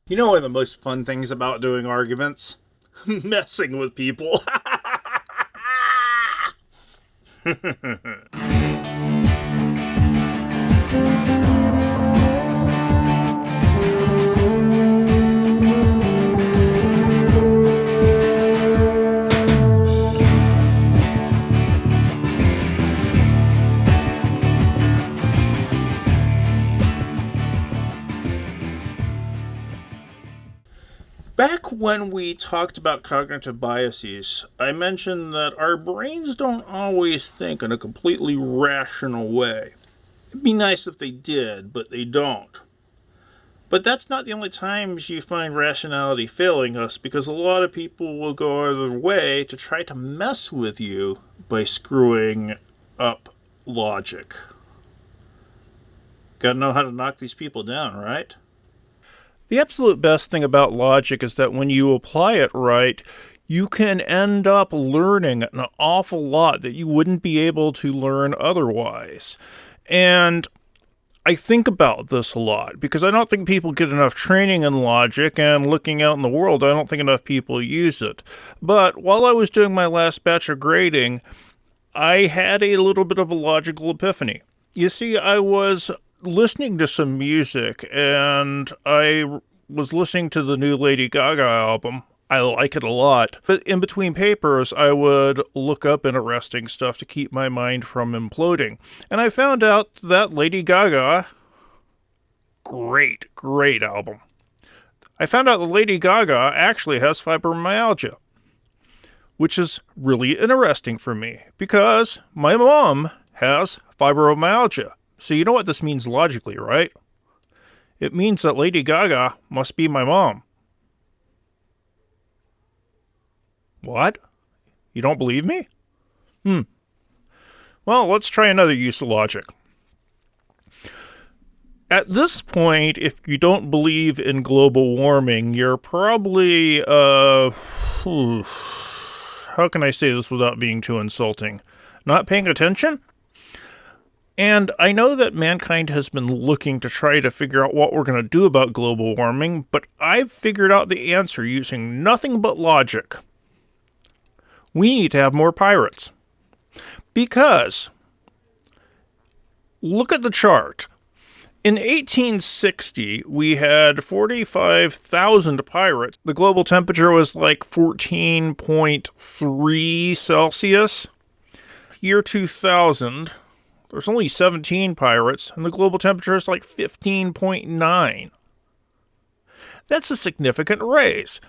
You know one of the most fun things about doing arguments? Messing with people. Back when we talked about cognitive biases, I mentioned that our brains don't always think in a completely rational way. It'd be nice if they did, but they don't. But that's not the only times you find rationality failing us, because a lot of people will go out of their way to try to mess with you by screwing up logic. Gotta know how to knock these people down, right? The absolute best thing about logic is that when you apply it right, you can end up learning an awful lot that you wouldn't be able to learn otherwise. And I think about this a lot because I don't think people get enough training in logic, and looking out in the world, I don't think enough people use it. But while I was doing my last batch of grading, I had a little bit of a logical epiphany. You see, I was listening to some music, and I was listening to the new Lady Gaga album. I like it a lot. But in between papers, I would look up interesting stuff to keep my mind from imploding. And I found out that Lady Gaga, great album. I found out that Lady Gaga actually has fibromyalgia, which is really interesting for me because my mom has fibromyalgia. So you know what this means logically, right? It means that Lady Gaga must be my mom. What? You don't believe me? Well, let's try another use of logic. At this point, if you don't believe in global warming, you're probably, how can I say this without being too insulting? Not paying attention? And I know that mankind has been looking to try to figure out what we're going to do about global warming, but I've figured out the answer using nothing but logic. We need to have more pirates. Because, look at the chart. In 1860, we had 45,000 pirates. The global temperature was like 14.3 Celsius. Year 2000... there's only 17 pirates, and the global temperature is like 15.9. That's a significant raise.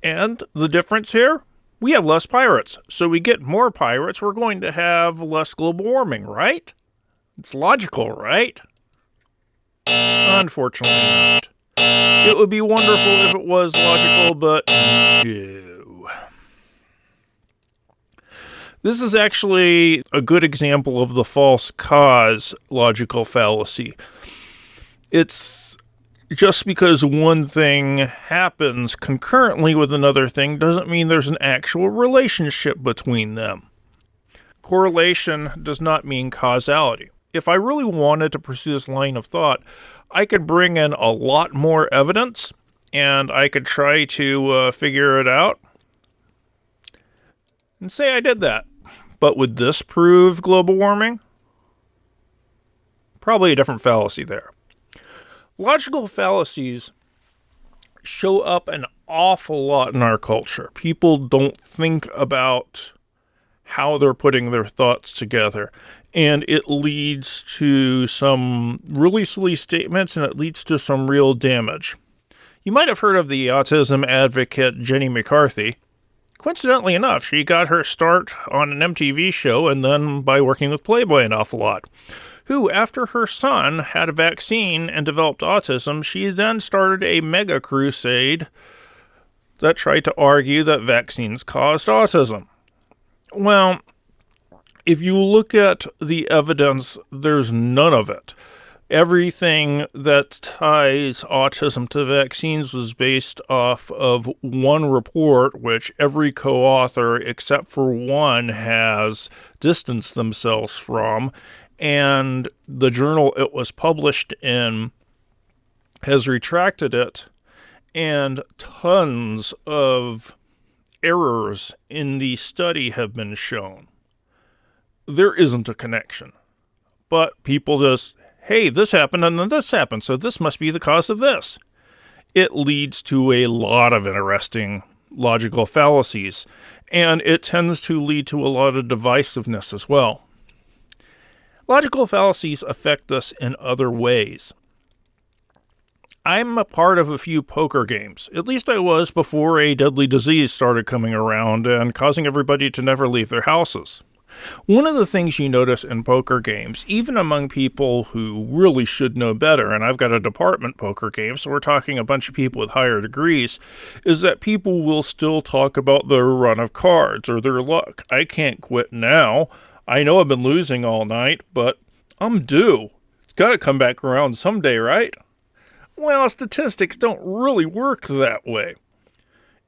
And the difference here? We have less pirates. So we get more pirates, we're going to have less global warming, right? It's logical, right? Unfortunately not. It would be wonderful if it was logical, but no. This is actually a good example of the false cause logical fallacy. It's just because one thing happens concurrently with another thing doesn't mean there's an actual relationship between them. Correlation does not mean causality. If I really wanted to pursue this line of thought, I could bring in a lot more evidence, and I could try to figure it out. And say I did that. But would this prove global warming? Probably a different fallacy there. Logical fallacies show up an awful lot in our culture. People don't think about how they're putting their thoughts together. And it leads to some really silly statements, and it leads to some real damage. You might have heard of the autism advocate Jenny McCarthy. Coincidentally enough, she got her start on an MTV show and then by working with Playboy an awful lot. Who, after her son had a vaccine and developed autism, she then started a mega crusade that tried to argue that vaccines caused autism. Well, if you look at the evidence, there's none of it. Everything that ties autism to vaccines was based off of one report, which every co-author except for one has distanced themselves from, and the journal it was published in has retracted it, and tons of errors in the study have been shown. There isn't a connection. But people just, hey, this happened and then this happened, so this must be the cause of this. It leads to a lot of interesting logical fallacies, and it tends to lead to a lot of divisiveness as well. Logical fallacies affect us in other ways. I'm a part of a few poker games. At least I was before a deadly disease started coming around and causing everybody to never leave their houses. One of the things you notice in poker games, even among people who really should know better, and I've got a department poker game, so we're talking a bunch of people with higher degrees, is that people will still talk about their run of cards or their luck. I can't quit now. I know I've been losing all night, but I'm due. It's got to come back around someday, right? Well, statistics don't really work that way.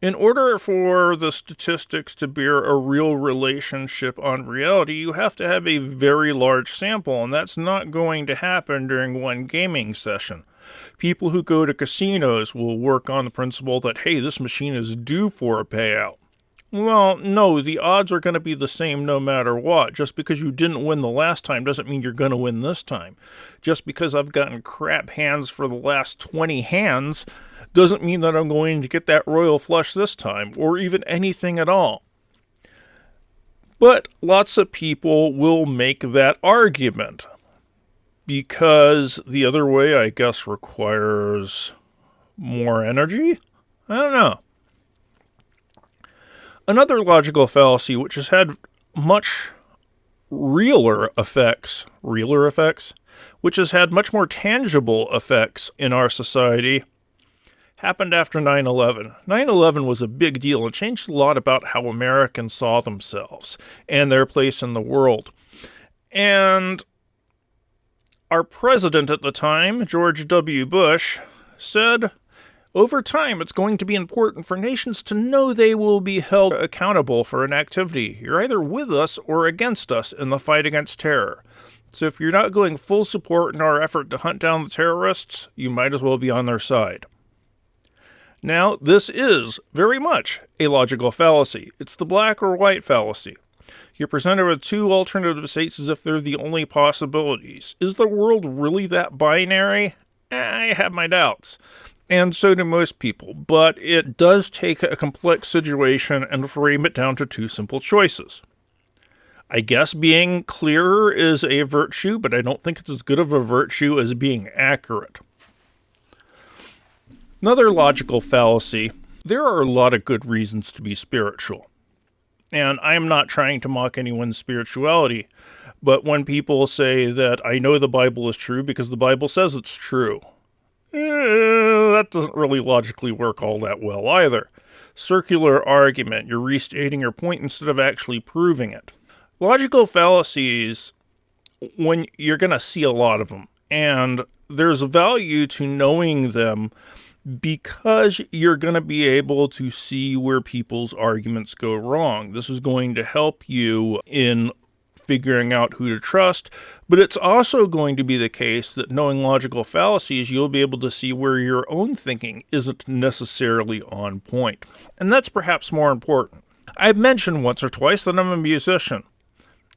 In order for the statistics to bear a real relationship on reality, you have to have a very large sample, and that's not going to happen during one gaming session. People who go to casinos will work on the principle that, hey, this machine is due for a payout. Well, no, the odds are going to be the same no matter what. Just because you didn't win the last time doesn't mean you're going to win this time. Just because I've gotten crap hands for the last 20 hands doesn't mean that I'm going to get that royal flush this time, or even anything at all. But lots of people will make that argument, because the other way, I guess, requires more energy? I don't know. Another logical fallacy, which has had much realer effects, which has had much more tangible effects in our society, happened after 9/11. 9/11 was a big deal. It changed a lot about how Americans saw themselves and their place in the world. And our president at the time, George W. Bush, said, over time, it's going to be important for nations to know they will be held accountable for an activity. You're either with us or against us in the fight against terror. So if you're not going full support in our effort to hunt down the terrorists, you might as well be on their side. Now, this is very much a logical fallacy. It's the black or white fallacy. You're presented with two alternative states as if they're the only possibilities. Is the world really that binary? I have my doubts. And so do most people. But it does take a complex situation and frame it down to two simple choices. I guess being clearer is a virtue, but I don't think it's as good of a virtue as being accurate. Another logical fallacy, there are a lot of good reasons to be spiritual. And I'm not trying to mock anyone's spirituality, but when people say that I know the Bible is true because the Bible says it's true, that doesn't really logically work all that well either. Circular argument, you're restating your point instead of actually proving it. Logical fallacies, when you're going to see a lot of them, and there's value to knowing them because you're going to be able to see where people's arguments go wrong. This is going to help you in figuring out who to trust, but it's also going to be the case that knowing logical fallacies, you'll be able to see where your own thinking isn't necessarily on point. And that's perhaps more important. I've mentioned once or twice that I'm a musician.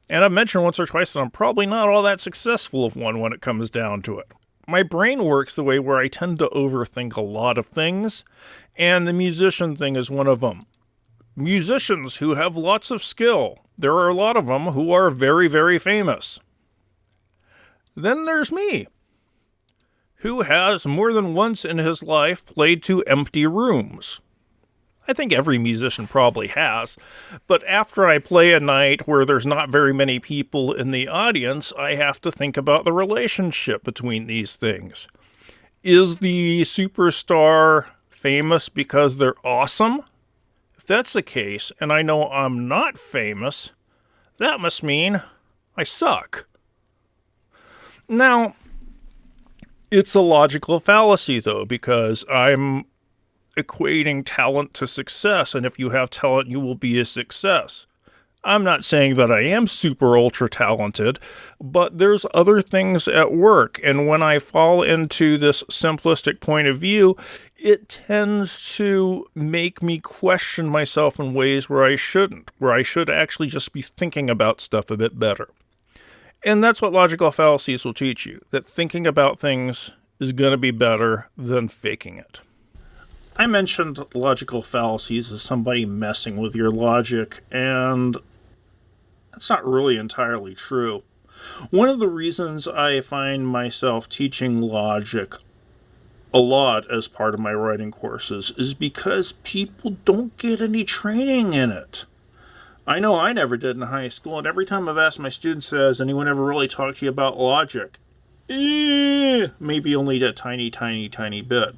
And I've mentioned once or twice that I'm probably not all that successful of one when it comes down to it. My brain works the way where I tend to overthink a lot of things, and the musician thing is one of them. Musicians who have lots of skill, there are a lot of them who are very, very famous. Then there's me, who has more than once in his life played to empty rooms. I think every musician probably has, but after I play a night where there's not very many people in the audience, I have to think about the relationship between these things. Is the superstar famous because they're awesome? If that's the case, and I know I'm not famous, that must mean I suck. Now, it's a logical fallacy, though, because I'm equating talent to success, and if you have talent, you will be a success. I'm not saying that I am super ultra talented, but there's other things at work. And when I fall into this simplistic point of view, it tends to make me question myself in ways where I shouldn't, where I should actually just be thinking about stuff a bit better. And that's what logical fallacies will teach you, that thinking about things is going to be better than faking it. I mentioned logical fallacies as somebody messing with your logic, and that's not really entirely true. One of the reasons I find myself teaching logic a lot as part of my writing courses is because people don't get any training in it. I know I never did in high school, and every time I've asked my students, has anyone ever really talked to you about logic? Maybe only a tiny, tiny, tiny bit.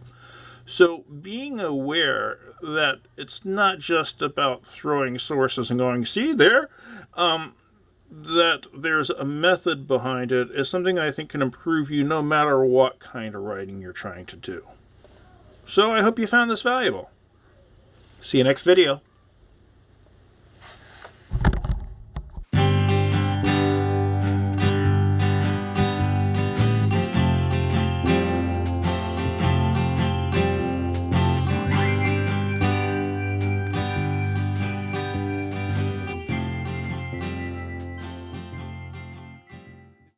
So being aware that it's not just about throwing sources and going, see there, that there's a method behind it is something I think can improve you no matter what kind of writing you're trying to do. So I hope you found this valuable. See you next video.